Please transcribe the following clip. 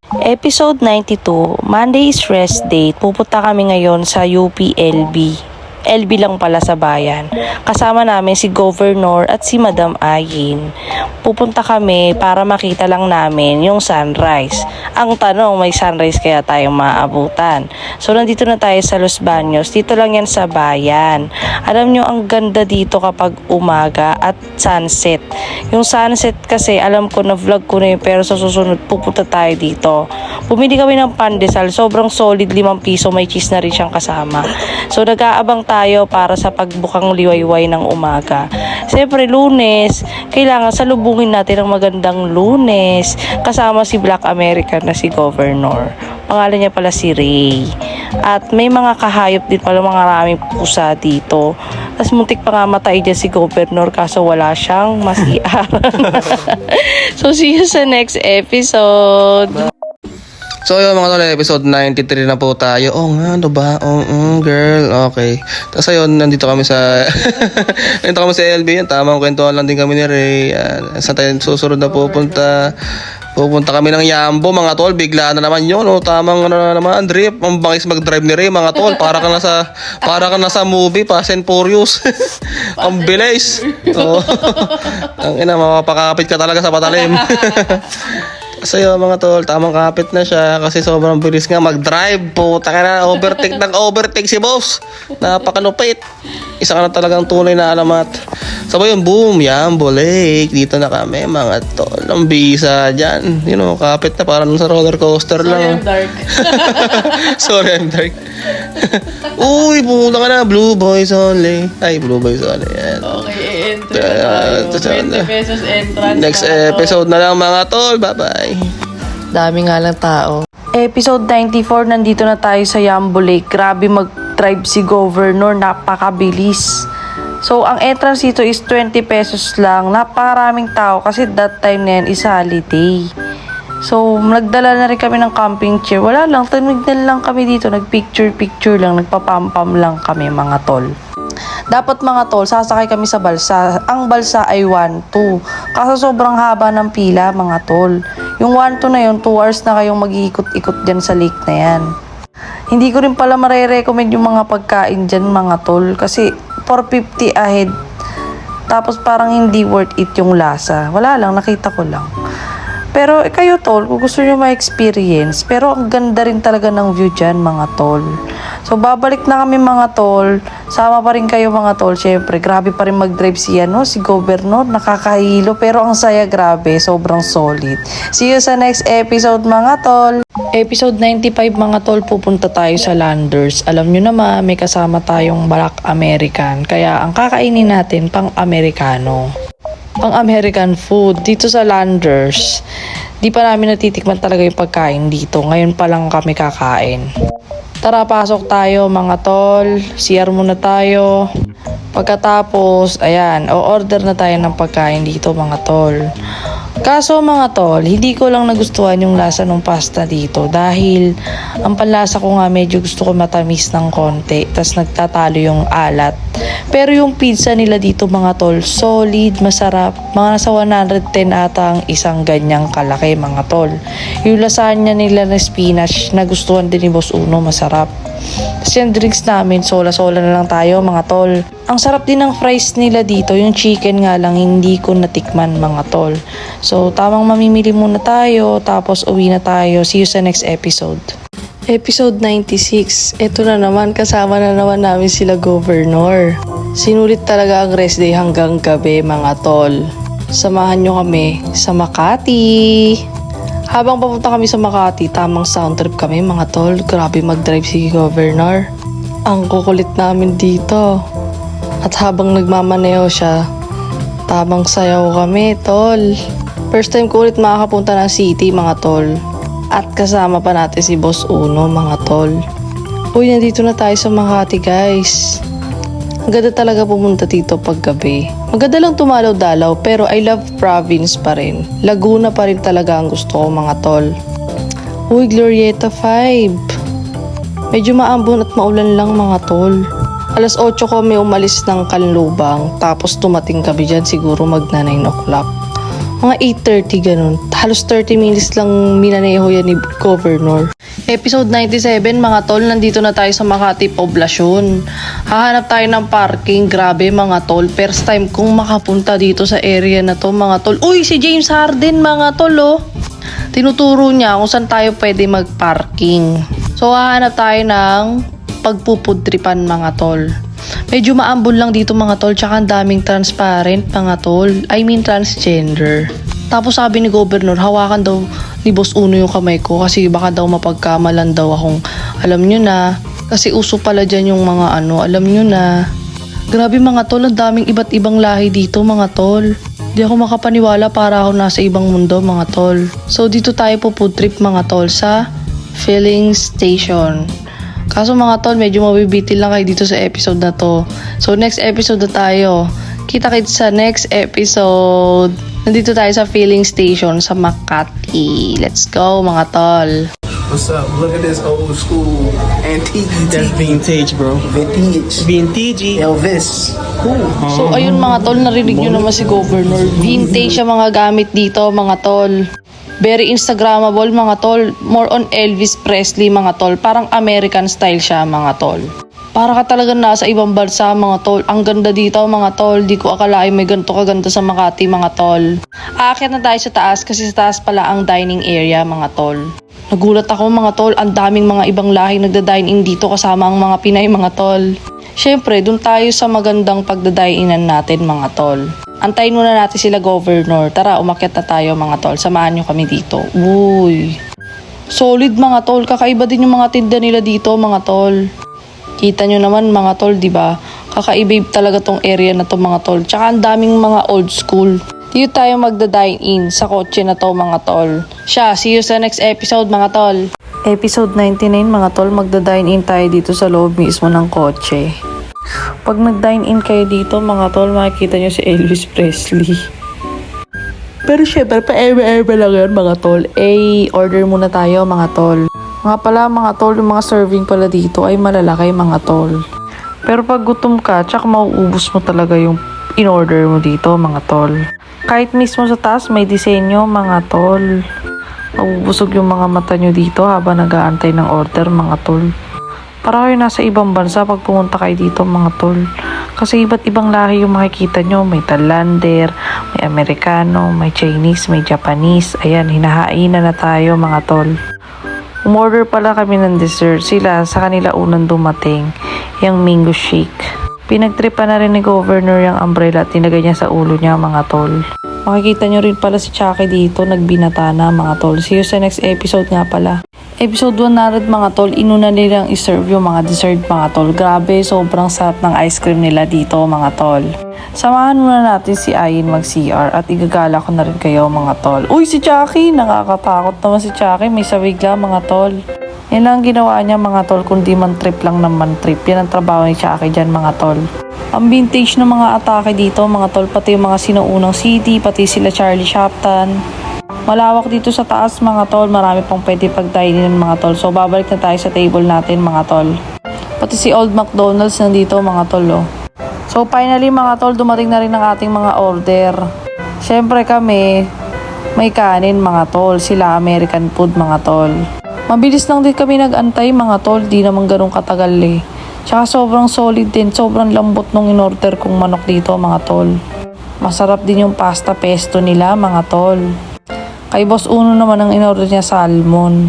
Episode 92, Monday is rest day. Pupunta kami ngayon sa UPLB. LB lang pala sa bayan. Kasama namin si Governor at si Madam Ayin. Pupunta kami para makita lang namin yung sunrise. Ang tanong, may sunrise kaya tayong maaabutan? So nandito na tayo sa Los Baños. Dito lang yan sa bayan. Alam nyo, ang ganda dito kapag umaga at sunset. Yung sunset kasi, alam ko na vlog ko na yun, pero sa susunod pupunta tayo dito. Bumili kami ng pandesal. Sobrang solid, 5 piso. May cheese na rin siyang kasama. So nag-aabang tayo para sa pagbukang liwayway ng umaga. Siyempre, Lunes, kailangan salubungin natin ang magandang Lunes kasama si Black American na si Governor. Pangalan niya pala si Ray. At may mga kahayop din pala, mga maraming pusa dito. Tapos muntik pa nga matay dyan si Governor kaso wala siyang masiaran. So see you sa next episode. So yun mga tol, episode 93 na po tayo. Oh nga, ano ba? Girl, okay. Tapos ayun, nandito kami sa nandito kami sa LB. Yan, tamang kwentuhan lang din kami ni Ray. Saan tayo susunod na pupunta? Pupunta kami ng Yambo mga tol. Bigla na naman yun. Oh, tamang ano na naman, drip. Ang bangis mag-drive ni Ray mga tol. Para ka na sa movie, Fast and Furious. Ang bilis. Oh. Ang ina, mapapakapit ka talaga sa patalim. So yun mga tol, tamang kapit na siya kasi sobrang bilis nga mag-drive po. Taka na, overtake si boss. Napakalupit. Isa ka na talagang tunay na alamat. So yun, boom, Yambo Lake. Dito na kami mga tol. Ang bisa dyan. You know, kapit na parang sa roller coaster lang. Sorry, I'm dark. Sorry, I'm dark. Uy, pumunta ka na. Blue Boys Only. Ay, Blue Boys Only. Yan. Okay, enter na tayo. 20 pesos entrance. Next episode na lang mga tol. Bye-bye. Dami nga lang tao. Episode 94, nandito na tayo sa Yambo Lake. Grabe mag-drive si Governor, napakabilis. So, ang entrance dito is 20 pesos lang. Napakaraming tao kasi that time na yan is holiday. So, nagdala na rin kami ng camping chair. Wala lang, tinignan lang kami dito. Nagpicture-picture lang, nagpapampam lang kami mga tol. Dapat mga tol, sasakay kami sa balsa. Ang balsa ay 1-2. Kaso sobrang haba ng pila mga tol. Yung 1-2 na yun, 2 hours na kayong mag-iikot-ikot dyan sa lake na yan. Hindi ko rin pala marirecommend yung mga pagkain dyan mga tol. Kasi 450 ahead. Tapos parang hindi worth it yung lasa. Wala lang, nakita ko lang. Pero kayo tol, kung gusto nyo ma-experience, pero ang ganda rin talaga ng view dyan mga tol. So babalik na kami mga tol, sama pa rin kayo mga tol. Syempre, grabe pa rin mag-drive siya, no? Si Governor, nakakahilo, pero ang saya, grabe, sobrang solid. See you sa next episode mga tol. Episode 95 mga tol, pupunta tayo sa Landers. Alam nyo naman, may kasama tayong Black American, kaya ang kakainin natin pang Amerikano. Pang American food dito sa Landers. Di pa namin natitikman talaga yung pagkain dito. Ngayon pa lang kami kakain. Tara, pasok tayo mga tol. CR muna tayo. Pagkatapos, ayan, o-order na tayo ng pagkain dito mga tol. Kaso mga tol, hindi ko lang nagustuhan yung lasa ng pasta dito dahil ang panlasa ko nga medyo gusto ko matamis ng konti, tas nagtatalo yung alat. Pero yung pizza nila dito mga tol, solid, masarap. Mga nasa 110 ata ang isang ganyang kalaki mga tol. Yung lasagna nila na spinach, nagustuhan din ni Boss Uno, masarap. Tapos yung drinks namin, sola-sola na lang tayo mga tol. Ang sarap din ng fries nila dito, yung chicken nga lang hindi ko natikman mga tol. So tamang mamimili muna tayo, tapos uwi na tayo. See you sa next episode. Episode 96, eto na naman, kasama na naman namin sila Governor. Sinulit talaga ang rest day hanggang gabi mga tol. Samahan nyo kami sa Makati. Habang papunta kami sa Makati, tamang sound trip kami mga tol. Grabe mag-drive si Governor. Ang kukulit namin dito. At habang nagmamaneho siya, tamang sayaw kami tol. First time ko ulit makakapunta ng city mga tol. At kasama pa natin si Boss Uno mga tol. Uy, nandito na tayo sa Makati guys. Ang ganda talaga pumunta dito pag gabi. Maganda lang tumalaw-dalaw pero I love province pa rin. Laguna pa rin talaga ang gusto ko mga tol. Uy, Glorieta 5. Medyo maambon at maulan lang mga tol. Alas 8 kami umalis ng Kanlubang tapos tumating kami dyan siguro magna 9 o'clock. Mga 8:30 ganun. Halos 30 minutes lang minaneho yan ni Governor. Episode 97 mga tol, nandito na tayo sa Makati Poblasyon. Hahanap tayo ng parking, grabe mga tol. First time kong makapunta dito sa area na to mga tol. Uy, si James Harden mga tol oh. Tinuturo niya kung saan tayo pwede mag-parking. So hahanap tayo ng pagpupudripan mga tol. Medyo maambon lang dito mga tol, tsaka ang daming transparent mga tol. I mean transgender. Tapos sabi ni Governor, hawakan daw ni Boss Uno yung kamay ko kasi baka daw mapagkamalan daw akong alam nyo na. Kasi uso pala dyan yung mga alam nyo na. Grabe mga tol, ang daming iba't ibang lahi dito mga tol. Di ako makapaniwala para ako nasa ibang mundo mga tol. So dito tayo po food trip mga tol sa filling station. Kaso mga tol, medyo mabibitin lang kayo dito sa episode na to. So next episode na tayo. Kita-kits sa next episode. Nandito tayo sa filling station sa Makati. Let's go mga tol. What's up? Look at this old school antique. That's vintage, bro. Vintage. Vintage. Elvis. Cool. So ayun mga tol, narinig nyo naman si Governor. Vintage ang mga gamit dito mga tol. Very Instagrammable mga tol. More on Elvis Presley mga tol. Parang American style siya mga tol. Para ka talaga nasa ibang bansa mga tol. Ang ganda dito mga tol. Di ko akalain may ganito kaganda sa Makati mga tol. Aakyat na tayo sa taas kasi sa taas pala ang dining area mga tol. Nagulat ako mga tol. Ang daming mga ibang lahi nagda-dine-in dito kasama ang mga Pinay mga tol. Syempre, dun tayo sa magandang pagdadainan natin mga tol. Antayin muna natin sila Governor. Tara, umakyat na tayo mga tol. Samahan nyo kami dito. Uy. Solid mga tol. Kakaiba din yung mga tinda nila dito mga tol. Kita nyo naman mga tol, di ba? Kakaiba talaga tong area na to mga tol. Tsaka ang daming mga old school. Dito tayo magda-dine-in sa kotse na to mga tol. Siya, see you sa next episode mga tol. Episode 99 mga tol, magda-dine-in tayo dito sa loob mismo ng kotse. Pag nag-dine-in kayo dito mga tol, makikita nyo si Elvis Presley. Pero syempre, pa-eme-eme lang yan mga tol. Order muna tayo mga tol. Mga pala mga tol, yung mga serving pala dito ay malalaki mga tol. Pero pag gutom ka, tsaka mauubos mo talaga yung in-order mo dito mga tol. Kahit mismo sa taas may disenyo mga tol. Mabubusog yung mga mata nyo dito habang nag-aantay ng order mga tol. Para kayo nasa ibang bansa pag pumunta kayo dito mga tol. Kasi iba't ibang lahi yung makikita nyo. May Thailander, may Amerikano, may Chinese, may Japanese. Ayan, hinahainan na tayo mga tol. Umorder pala kami ng dessert. Sila sa kanila unang dumating. Yung mango shake. Pinagtripan na rin ni Governor yung umbrella at tinagay niya sa ulo niya mga tol. Makikita nyo rin pala si Chucky dito, nagbinata na mga tol. See you sa next episode nga pala. Episode 100 mga tol, inuna nilang iserve yung mga dessert mga tol. Grabe, sobrang sarap ng ice cream nila dito mga tol. Samahan muna natin si Ayin mag-CR at igagala ko na rin kayo mga tol. Uy, si Chucky! Nakakatakot naman si Chucky, may sawigla mga tol. Yan lang ginawa niya mga tol, kundi man trip lang naman trip. Yan ang trabaho ni Chucky dyan mga tol. Ang vintage ng mga atake dito mga tol, pati yung mga sinuunang city, pati sila Charlie Shopton. Malawak dito sa taas mga tol, marami pang pwede pagdainin mga tol. So babalik na tayo sa table natin mga tol. Pati si Old McDonald's nandito mga tol oh. So finally mga tol, dumating na rin ang ating mga order. Syempre kami, may kanin mga tol, sila American food mga tol. Mabilis lang din kami nag-antay mga tol, di naman ganun katagal eh. Tsaka sobrang solid din, sobrang lambot nung in-order kong manok dito mga tol. Masarap din yung pasta pesto nila mga tol. Kay Boss Uno naman ang in-order niya salmon.